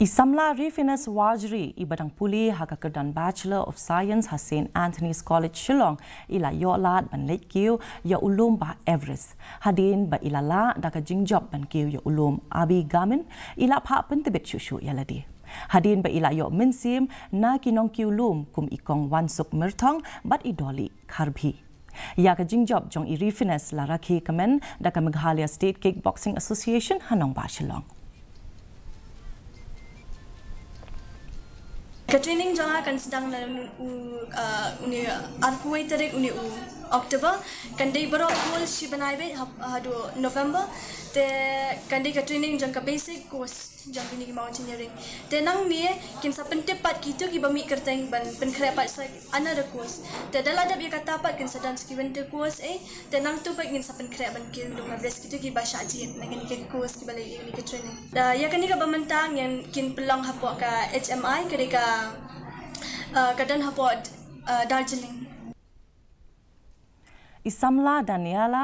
Samla Rifiness Warjri ibadang puli hakakedan Bachelor of Science ha St. Anthony's College Shillong ila yolat ban Lake Kiew ya Lumbah Everest hadin ba ilala daka jingjob ban Kiew ya ulum abi gamin ila pha pentebet shushu yaladi hadin ba ila yo minsim na kinong Kiew lum kum ikong wansuk mertong bat idoli karbhi ya ka jingjob jong i Rifiness la rakhi kamen daka Meghalaya State Kickboxing Association hanong ba Shillong. Training jangan akan sedang uni arkuai tarik uni Oktober kandai baru awal si benai hadu November te kandai training jangka basic course jangka ni mau engineering te nang ni kim sa pentepat gitu ki bami kerteng ban penkrepat sa another course te dalam ada dia kata pat kan sedang skiven te course te nang tu pak ngin sa penkrep ban ki Lumbah Everest gitu ki basha ajit nang ni ke course ki balai ni ke training ya kan ni ka bamantang yang kin pelang hapok ka HMI kedeka kadan hapot Darjeeling. Samla Daniela